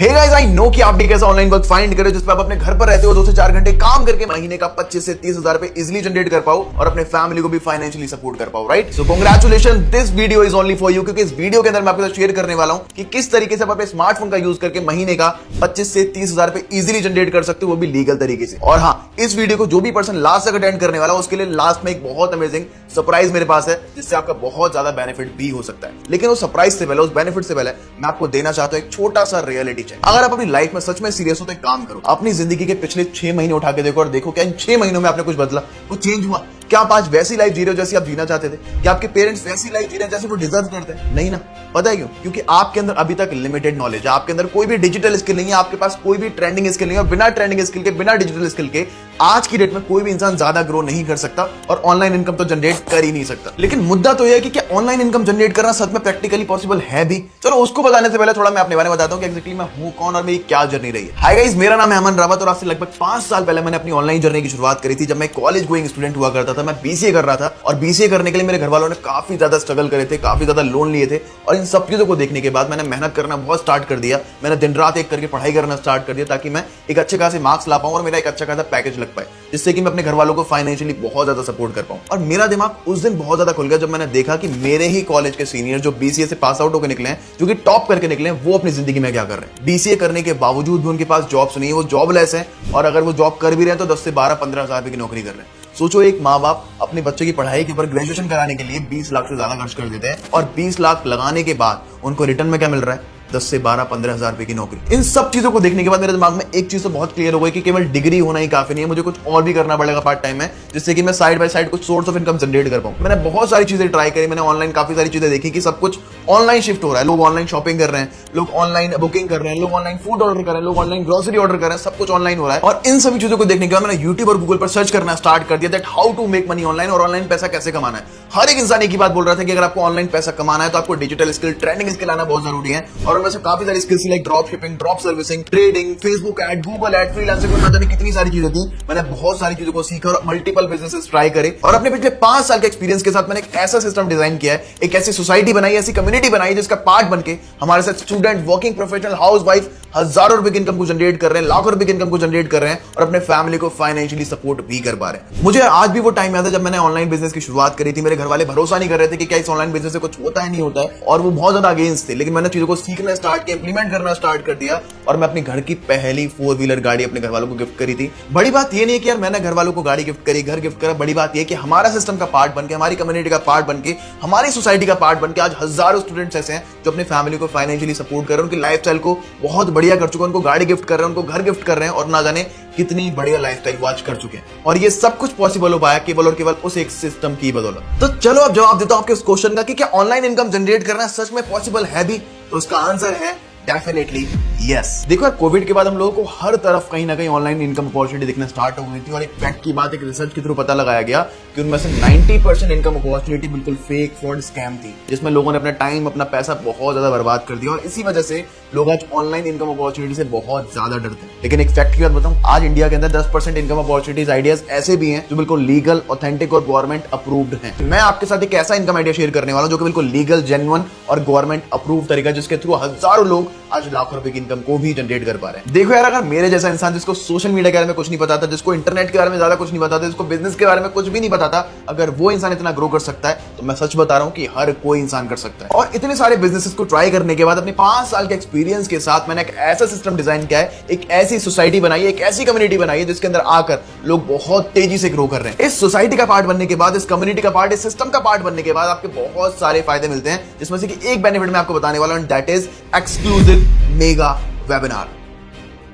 Hey guys, I know कि आप भी कैसा ऑनलाइन वर्क फाइंड करें जिसमें आप अपने घर पर रहते हो 2 से 4 घंटे काम करके महीने का 25 से 30 हजार रुपए इजिली जनरेट कर पाओ और अपने फैमिली को भी फाइनेंशियली सपोर्ट कर पाओ, right? So congratulation, this video is only for you, क्योंकि इस वीडियो के अंदर मैं आपके साथ शेयर करने वाला हूं कि किस तरीके से आप अपने स्मार्टफोन का यूज करके महीने का 25 से 30 हजार रुपए इजिली जनरेट कर सकते हो, वो भी लीगल तरीके से। और हाँ, इस वीडियो को जो भी पर्सन लास्ट तक अटेंड करने वाला उसके लिए लास्ट में एक बहुत अमेजिंग सरप्राइज मेरे पास है, जिससे आपका बहुत ज्यादा बेनिफिट भी हो सकता है। लेकिन उस सरप्राइज से पहले, उस बेनिफिट से पहले मैं आपको देना चाहता हूं एक छोटा सा रियलिटी चेक। अगर आप अपनी लाइफ में सच में सीरियस हो तो एक काम करो, अपनी जिंदगी के पिछले 6 महीने उठा के देखो और देखो क्या इन 6 महीनों में आपने कुछ बदला, कुछ चेंज हुआ? क्या आप आज वैसी लाइफ जी रहे हो जैसी आप जीना चाहते थे? क्या आपके पेरेंट्स वैसी लाइफ जी रहे हैं जैसे वो डिजर्व करते हैं? नहीं ना। पता है क्यों? क्योंकि आपके अंदर अभी तक लिमिटेड नॉलेज है, आपके अंदर कोई भी डिजिटल स्किल नहीं है, आपके पास कोई भी ट्रेंडिंग स्किल नहीं है। और बिना ट्रेंडिंग स्किल के, बिना डिजिटल स्किल के आज की डेट में कोई भी इंसान ज्यादा ग्रो नहीं कर सकता और ऑनलाइन इनकम तो जनरेट कर ही नहीं सकता। लेकिन मुद्दा तो यह है कि क्या ऑनलाइन इनकम जनरेट करना सच में प्रैक्टिकली पॉसिबल है भी? चलो उसको बताने से पहले थोड़ा मैं अपने बारे में बताता हूं कि एग्जैक्टली मैं हूं कौन और मेरी क्या जर्नी रही है। हाय गाइस, मेरा नाम है अमन रावत और आज से लगभग 5 साल पहले मैंने अपनी ऑनलाइन जर्नी की शुरुआत करी थी। जब मैं कॉलेज गोइंग स्टूडेंट हुआ करता था, मैं बीसीए कर रहा था और बीसीए करने के लिए मेरे घर वालों ने काफी ज्यादा स्ट्रगल करे थे, काफी ज्यादा लोन लिए थे। और इन सब चीजों को देखने के बाद मैंने मेहनत करना बहुत स्टार्ट कर दिया। मैंने दिन रात एक करके पढ़ाई करना स्टार्ट कर दिया ताकि मैं एक अच्छे खासे मार्क्स ला पाऊं और मेरा एक अच्छा खासा पैकेज लग पाए, जिससे कि मैं अपने घर वालों को फाइनेंशियली बहुत ज्यादा सपोर्ट कर पाऊं। और मेरा दिमाग उस दिन बहुत ज्यादा खुल गया जब मैंने देखा कि मेरे ही कॉलेज के सीनियर जो बीसीए से पास आउट होकर निकले हैं, जो कि टॉप करके निकले हैं, वो अपनी जिंदगी में क्या कर रहे हैं। बीसीए करने के बावजूद भी उनके पास जॉब्स नहीं है, वो जॉबलेस है। और अगर वो जॉब कर भी रहे हैं तो 10 से 12-15 हजार रुपए की नौकरी कर रहे हैं। सोचो, एक माँ बाप अपने बच्चे की पढ़ाई के ऊपर ग्रेजुएशन कराने के लिए 20 लाख से ज्यादा खर्च कर देते हैं और 20 लाख लगाने के बाद उनको रिटर्न में क्या मिल रहा है? 10 से 12-15 हजार रुपए की नौकरी। इन सब चीजों को देखने के बाद मेरे दिमाग में एक चीज तो बहुत क्लियर हो गई कि केवल डिग्री होना ही काफी नहीं है, मुझे कुछ और भी करना पड़ेगा पार्ट टाइम में, जिससे कि मैं साइड बाय साइड कुछ सोर्स ऑफ इनकम जनरेट कर पाऊं। मैंने बहुत सारी चीजें ट्राई करी, मैंने ऑनलाइन काफी सारी चीजें देखी कि सब कुछ ऑनलाइन शिफ्ट हो रहा है। लोग ऑनलाइन शॉपिंग कर रहे हैं, लोग ऑनलाइन बुकिंग कर रहे हैं, लोग ऑनलाइन फूड ऑर्डर कर रहे हैं, लोग ऑनलाइन ग्रोसरी ऑर्डर कर रहे हैं, सब कुछ ऑनलाइन हो रहा है। और इन सभी चीजों को देखने के बाद मैंने यूट्यूब और गूगल पर सर्च करना स्टार्ट कर दिया that how to make money online और ऑनलाइन पैसा कैसे कमाना है। हर एक इंसान एक ही बात बोल रहा था कि अगर आपको ऑनलाइन पैसा कमाना है तो आपको डिजिटल स्किल, ट्रेंडिंग स्किल आना बहुत जरूरी है। और उनमें से काफी सारी skills like drop shipping, drop servicing, trading, Facebook ad, Google ad, freelancing, पता नहीं कितनी सारी चीजें थी। मैंने बहुत सारी चीजों को सीखा और मल्टीपल बिजनेसेस ट्राई करे और अपने पिछले 5 साल के एक्सपीरियंस के साथ मैंने एक ऐसा सिस्टम डिजाइन किया है, एक ऐसी सोसाइटी बनाई, ऐसी कम्युनिटी बनाई जिसका पार्ट बनके हमारे साथ स्टूडेंट, वर्किंग प्रोफेशनल, हाउसवाइफ हजारों रुपए की इनकम को जनरेट कर रहे हैं, लाखों रुपए की इनकम को जनरेट कर रहे हैं और अपने फैमिली को फाइनेंशियली सपोर्ट भी कर पा रहे हैं। मुझे आज भी वो टाइम याद है जब मैंने ऑनलाइन बिजनेस की शुरुआत करी थी। मेरे घर वाले भरोसा नहीं कर रहे थे कि क्या इस ऑनलाइन बिजनेस से कुछ होता है, नहीं होता है, और वो बहुत ज्यादा अगेंस्ट थे। लेकिन मैंने चीजों को सीखना स्टार्ट किया, इंप्लीमेंट करना स्टार्ट कर दिया और मैं अपने घर की पहली 4 व्हीलर गाड़ी अपने घर वालों को गिफ्ट करी थी। बड़ी बात ये नहीं है कि यार मैंने घर वालों को गाड़ी गिफ्ट करी, घर गिफ्ट करा। बड़ी बात ये कि हमारा सिस्टम का पार्ट बनके, हमारी कम्युनिटी का पार्ट बनके, हमारी सोसाइटी का पार्ट बनके आज हजारों स्टूडेंट्स ऐसे हैं जो अपनी फैमिली को फाइनेंशियली सपोर्ट कर रहे हैं, उनकी लाइफस्टाइल को बहुत बढ़िया कर चुके हैं, उनको गाड़ी गिफ्ट कर रहे हैं, उनको घर गिफ्ट कर रहे हैं और ना जाने कितनी बढ़िया लाइफस्टाइल वो आज कर चुके हैं। और ये सब कुछ पॉसिबल हो पाया केवल और केवल उस एक सिस्टम की बदौलत। तो चलो अब जवाब देता हूं आपके उस क्वेश्चन का कि क्या ऑनलाइन इनकम जनरेट करना सच में पॉसिबल है भी? तो उसका आंसर है डेफिनेटली यस। देखो, कोविड के बाद हम लोगों को हर तरफ कहीं ना कहीं ऑनलाइन इनकम अपॉर्चुनिटी दिखना स्टार्ट हो गई थी और एक फैक्ट की बात, एक रिसर्च के थ्रू पता लगाया गया कि उनमें से 90% इनकम अपॉर्चुनिटी बिल्कुल फेक, फ्रॉड, स्कैम थी, जिसमें लोगों ने अपना टाइम, अपना पैसा बहुत ज्यादा बर्बाद कर दिया। और इसी वजह से लोग आज ऑनलाइन इनकम अपॉर्चुनिटी से बहुत ज्यादा डरते हैं। लेकिन एक फैक्ट की बात बताऊं, आज इंडिया के अंदर 10% इनकम अपॉर्चुनिटीज आइडियाज ऐसे भी हैं जो बिल्कुल लीगल, ऑथेंटिक और गवर्नमेंट अप्रूव्ड हैं। मैं आपके साथ एक ऐसा इनकम आइडिया शेयर करने वाला हूं जो कि बिल्कुल लीगल, जेन्युइन और गवर्नमेंट अप्रूव तरीका, जिसके थ्रू हजारों लोग आज लाखों रुपए की इनकम को भी जनरेट कर पा रहे हैं। देखो यार, अगर मेरे जैसा इंसान जिसको सोशल मीडिया के बारे में कुछ नहीं पता था, जिसको इंटरनेट के बारे में ज्यादा कुछ नहीं पता था, जिसको बिजनेस के बारे में कुछ भी नहीं पता था, अगर वो इंसान इतना ग्रो कर सकता है तो मैं सच बता रहा हूं कि हर कोई इंसान कर सकता है। और इतने सारे बिजनेसेस को ट्राई करने के बाद अपने 5 साल के एक्सपीरियंस के साथ मैंने एक ऐसा सिस्टम डिजाइन किया है, एक ऐसी सोसाइटी बनाई है, एक ऐसी कम्युनिटी बनाई है जिसके अंदर आकर लोग बहुत तेजी से ग्रो कर रहे हैं। इस सोसाइटी का पार्ट बनने के बाद, इस कम्युनिटी का पार्ट, इस सिस्टम का पार्ट बनने के बाद आपके बहुत सारे फायदे मिलते हैं, जिसमें से कि एक बेनिफिट मैं आपको बताने वाला हूं, that is exclusive mega webinar.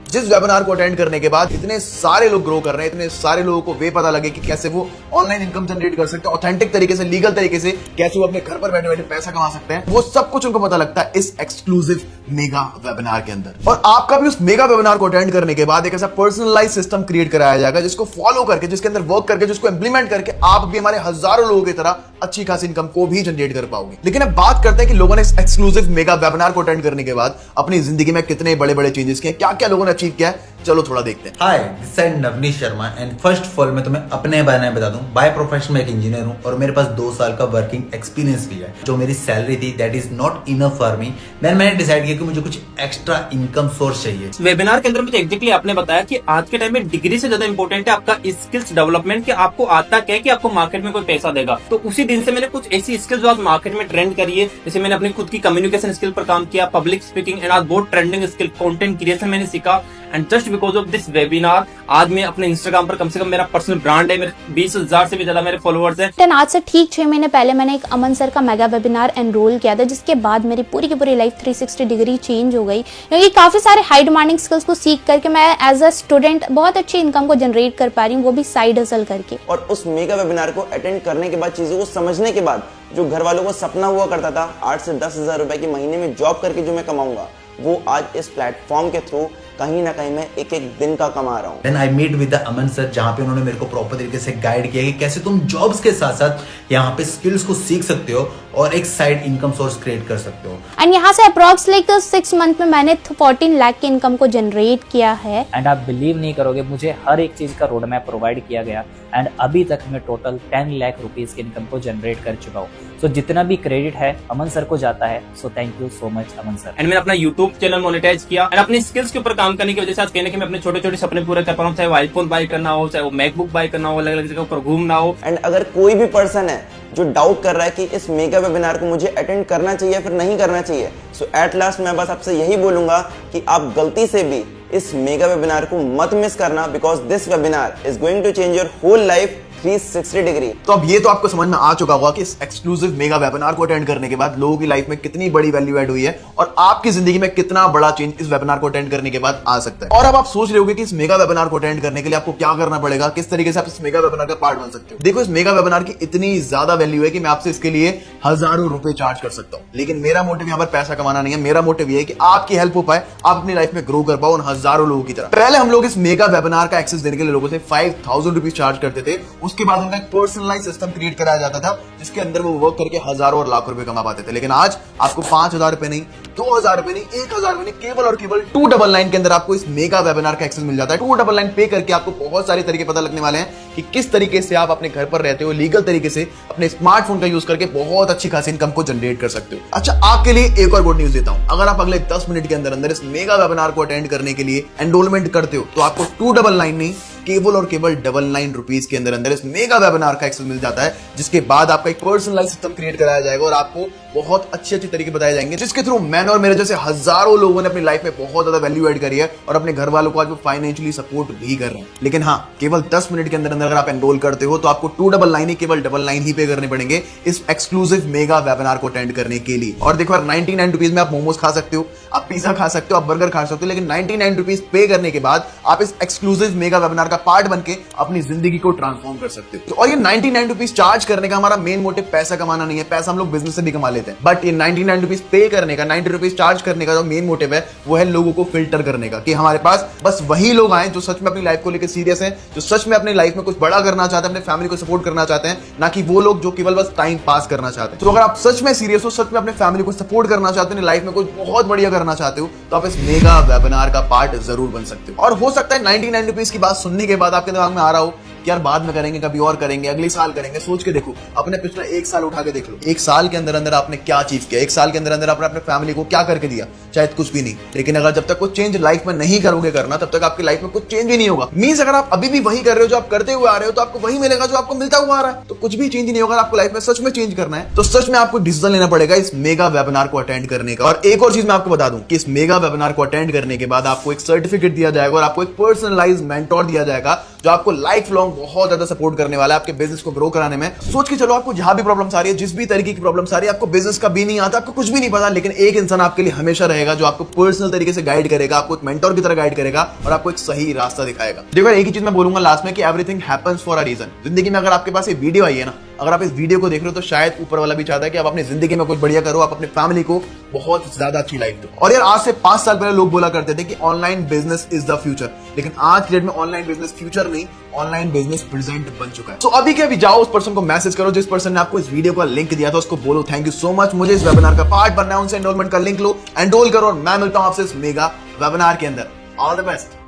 जिस वेबिनार को अटेंड करने के बाद इतने सारे लोग ग्रो कर रहे हैं, इतने सारे लोगों को वे पता लगे कि कैसे वो ऑनलाइन इनकम जनरेट कर सकते हैं, ऑथेंटिक तरीके से, लीगल तरीके से, कैसे वो अपने घर पर बैठे बैठे पैसा कमा सकते हैं, वो सब कुछ उनको पता लगता है इस एक्सक्लूसिव मेगा वेबिनार के अंदर। और आपका भी उस मेगा वेबिनार को अटेंड करने के बाद एक ऐसा पर्सनलाइज सिस्टम क्रिएट कराया जाएगा जिसको फॉलो करके, जिसके अंदर वर्क करके, जिसको इंप्लीमेंट करके आप भी हमारे हजारों लोगों की तरह अच्छी खासी इनकम को भी जनरेट कर पाओगे। लेकिन अब बात करते हैं कि लोगों ने इस एक्सक्लूसिव मेगा वेबिनार को अटेंड करने के बाद अपनी जिंदगी में कितने बड़े बड़े चेंजेस किए, क्या क्या लोगों ने अचीव किया है। चलो थोड़ा देखते हैं। Hi, this is Navneesh Sharma and first of all मैं तुम्हें अपने बारे में बता दूं। बाय प्रोफेशन में एक इंजीनियर हूं और मेरे पास 2 साल का वर्किंग एक्सपीरियंस भी है। जो मेरी सैलरी थी that is not enough for me. मैंने डिसाइड किया कि मुझे कुछ एक्स्ट्रा इनकम सोर्स चाहिए। वेबिनार के अंदर मुझे एग्जैक्टली आपने बताया कि आज के टाइम में डिग्री से ज्यादा इंपॉर्टेंट है आपका स्किल्स डेवलपमेंट, कि आपको आता क्या है कि आपको मार्केट में कोई पैसा देगा। तो उसी दिन से मैंने कुछ ऐसी स्किल्स जो आज मार्केट में ट्रेंड करी है, जैसे मैंने अपनी खुद की कम्युनिकेशन स्किल पर काम किया, पब्लिक स्पीकिंग, एंड आज बहुत ट्रेंडिंग स्किल कंटेंट क्रिएशन मैंने सीखा। And just because of this webinar आज मैं अपने इंस्टाग्राम पर कम से कम मेरा पर्सनल ब्रांड है, मेरे 20,000 से भी ज्यादा मेरे फॉलोअर्स हैं। आज से ठीक 6 महीने पहले मैंने एक अमन सर का मेगा वेबिनार एनरोल किया था, जिसके बाद मेरी पूरी की पूरी लाइफ 360 डिग्री चेंज हो गई, क्योंकि काफी सारे हाई डिमांडिंग स्किल्स को सीख करके मैं एज अ स्टूडेंट बहुत अच्छी इनकम को जनरेट कर पा रही हूँ, वो भी साइड हसल करके। और उस मेगा वेबिनार को अटेंड करने के बाद, चीजों को समझने के बाद, जो घर वालों को सपना हुआ करता था 8 से 10,000 रुपए की महीने में जॉब करके जो मैं कमाऊंगा, वो आज इस प्लेटफॉर्म के थ्रू कहीं ना कहीं मैं एक एक दिन का कमा रहा हूँ। Then I meet with the Aman sir, जहाँ पे उन्होंने मेरे को प्रॉपर तरीके से गाइड किया कि कैसे तुम जॉब्स के साथ साथ यहाँ पे स्किल्स को सीख सकते हो और एक साइड इनकम सोर्स क्रिएट कर सकते हो। एंड यहाँ से अप्रॉक्स लाइक 6 मंथ में मैंने 14 लाख की इनकम को जनरेट किया है। एंड आप बिलीव नहीं करोगे, मुझे हर एक चीज का रोड मैप प्रोवाइड किया गया एंड अभी तक मैं टोटल 10 लाख रुपीज की इनकम को जनरेट कर चुका हूँ। सो जितना भी क्रेडिट है अमन सर को जाता है। So thank you so much Aman sir. And मैंने अपना यूट्यूब चैनल मोनेटाइज किया एंड अपनी स्किल्स के ऊपर काम करने की वजह से आज कहने के मैं अपने छोटे छोटे सपने पूरे कर पा रहा हूँ, चाहे वो आईफोन बाय करना हो, चाहे वो मैकबुक बाय करना हो, अलग अलग जगह पर घूमना हो। एंड अगर कोई भी पर्सन है जो डाउट कर रहा है कि इस मेगा वेबिनार को मुझे अटेंड करना चाहिए या फिर नहीं करना चाहिए, सो एट लास्ट मैं बस आपसे यही बोलूंगा कि आप गलती से भी इस मेगा वेबिनार को मत मिस करना, because this webinar is going to change your whole life 360 degree. तो अब ये तो आपको समझ में आ चुका होगा कि इस एक्सक्लूसिव मेगा वेबिनार को अटेंड करने के बाद लोगों की लाइफ में कितनी बड़ी वैल्यू ऐड हुई है और आपकी जिंदगी में कितना बड़ा चेंज इस वेबिनार को अटेंड करने के बाद आ सकता है। और अब आप सोच रहे होंगे कि इस मेगा वेबिनार को अटेंड करने के लिए आपको क्या करना पड़ेगा, किस तरीके से आप इस मेगा वेबिनार का पार्ट बन सकते हो। देखो, इस मेगा वेबिनार की इतनी ज्यादा वैल्यू है कि मैं आपसे इसके लिए हजारों रुपए चार्ज कर सकता हूं, लेकिन मेरा मोटिव यहाँ पर पैसा कमाना नहीं है। मेरा मोटिव ये है कि आपकी हेल्प हो पाए, आप अपनी लाइफ में ग्रो कर पाओ उन हजारों लोगों की तरह। पहले हम लोग इस मेगा वेबिनार का एक्सेस देने के लिए लोगों से 5,000 रुपीज चार्ज करते थे। उसके बाद उनका पर्सनलाइज सिस्टम क्रिएट कराया जाता था, जिसके अंदर वो वर्क करके हजारों और लाखों रुपए कमा पाते थे। लेकिन आज आपको 5,000 रुपए नहीं, 2,000 रुपए नहीं, 1,000 रुपए नहीं, केवल और केवल 299 के अंदर आपको इस मेगा वेबिनार का एक्सेस मिल जाता है। 299 पे करके आपको बहुत सारे तरीके पता लगने वाले हैं कि किस तरीके से आप अपने घर पर रहते हो लीगल तरीके से अपने स्मार्टफोन का यूज करके बहुत अच्छी खासी इनकम को जनरेट कर सकते हो। अच्छा, आपके लिए एक और गुड न्यूज देता हूं। अगर आप अगले 10 मिनट के अंदर अंदर इस मेगा वेबिनार को अटेंड करने के लिए एनरोलमेंट करते हो तो आपको 299 नहीं, केवल और केवल 99 रुपीज के अंदर अंदर इस मेगा वेबिनार का एक्सेस मिल जाता है, जिसके बाद आपका एक पर्सनलाइज सिस्टम क्रिएट कराया जाएगा और आपको बहुत अच्छे अच्छे तरीके बताए जाएंगे, जिसके थ्रू मैंने और मेरे जैसे हजारों लोगों ने अपनी लाइफ में बहुत ज्यादा वैल्यू ऐड करी है और अपने घर वालों को आज वो फाइनेंशियली सपोर्ट भी कर रहे हैं। लेकिन हाँ, केवल 10 मिनट के अंदर अंदर अगर आप एनरोल करते हो तो आपको 299 ही, केवल 99 ही पे करने पड़ेंगे इस एक्सक्लूसिव मेगा वेबिनार को अटेंड करने के लिए। और देखो यार, 99 रुपीज में आप मोमोज खा सकते हो, आप पिज्जा खा सकते हो, आप बर्गर खा सकते हो, लेकिन 99 रुपीज पे करने के बाद आप इस एक्सक्लूसिव मेगा वेबिनार का पार्ट बनके अपनी जिंदगी को ट्रांसफॉर्म कर सकते हो। और ये 99 रुपीज चार्ज करने का हमारा मेन मोटिव पैसा कमाना नहीं है, पैसा हम लोग बिजनेस से भी कमा लेते हैं, बट ये 99 रुपीज पे करने का, 90 रुपीज चार्ज करने का जो मेन मोटिव है वो है लोगों को फिल्टर करने का, कि हमारे पास बस वही लोग आए जो सच में अपनी लाइफ को लेकर सीरियस हैं, जो सच में अपनी लाइफ में कुछ बड़ा करना चाहते हैं, अपने फैमिली को सपोर्ट करना चाहते हैं, ना कि वो लोग जो केवल बस टाइम पास करना चाहते हैं। तो अगर आप सच में सीरियस हो, सच में अपने फैमिली को सपोर्ट करना चाहते हो, लाइफ में कुछ बहुत बढ़िया करना चाहते हो, तो आप इस मेगा वेबिनार का पार्ट जरूर बन सकते हो। और हो सकता है 99 रुपीज की बात सुनने के बाद आपके दिमाग में आ रहा हो कि यार बाद में करेंगे, कभी और करेंगे, अगले साल करेंगे। सोच के देखो, अपने पिछला 1 साल उठा के देख लो, 1 साल के अंदर अंदर आपने क्या अचीव किया, 1 साल के अंदर अंदर आपने अपने फैमिली को क्या करके दिया, शायद कुछ भी नहीं। लेकिन अगर जब तक कुछ चेंज लाइफ में नहीं करोगे करना, तब तक आपकी लाइफ में कुछ चेंज ही नहीं होगा। मींस अगर आप अभी भी वही कर रहे हो जो आप करते हुए आ रहे हो, तो आपको वही मिलेगा जो आपको मिलता हुआ आ रहा है, तो कुछ भी चेंज नहीं होगा। आपको लाइफ में सच में चेंज करना है तो सच में आपको डिसीजन लेना पड़ेगा इस मेगा वेबिनार को अटेंड करने का। और एक और चीज मैं आपको बता दूं कि इस मेगा वेबिनार को अटेंड करने के बाद आपको एक सर्टिफिकेट दिया जाएगा और आपको एक पर्सनलाइज्ड मेंटोर दिया जाएगा जो आपको लाइफ लॉन्ग बहुत ज्यादा सपोर्ट करने वाला है आपके बिजनेस को ग्रो कराने में। सोच के चलो, आपको जहां भी प्रॉब्लम्स आ रही है, जिस भी तरीके की प्रॉब्लम्स आ रही है, आपको बिजनेस का भी नहीं आता, आपको कुछ भी नहीं पता, लेकिन एक इंसान आपके लिए हमेशा रहेगा जो आपको पर्सनल तरीके से गाइड करेगा, आपको एक मेंटोर की तरह गाइड करेगा और आपको एक सही रास्ता दिखाएगा। देखो, एक ही चीज मैं बोलूंगा लास्ट में कि everything happens for a reason. जिंदगी में अगर आपके पास ये वीडियो आई है ना, अगर आप इस वीडियो को देख रहे हो तो शायद ऊपर वाला भी चाहता है कि आप अपनी जिंदगी में कुछ बढ़िया करो, आप अपनी फैमिली को बहुत ज्यादा अच्छी लाइफ दो। और यार, आज से 5 साल पहले लोग बोला करते थे कि online business is the future, लेकिन आज की डेट में ऑनलाइन बिजनेस फ्यूचर नहीं, ऑनलाइन बिजनेस प्रेजेंट बन चुका है। तो अभी के अभी जाओ, उस पर्सन को मैसेज करो जिस पर्सन ने आपको इस वीडियो का लिंक दिया था, उसको बोलो थैंक यू सो मच, मुझे इस वेबिनार का पार्ट बनना है, उनसे एनरोलमेंट का लिंक लो, एनरोल करो और मैं मिलता हूं आपसे इस मेगा वेबिनार के अंदर। All the best.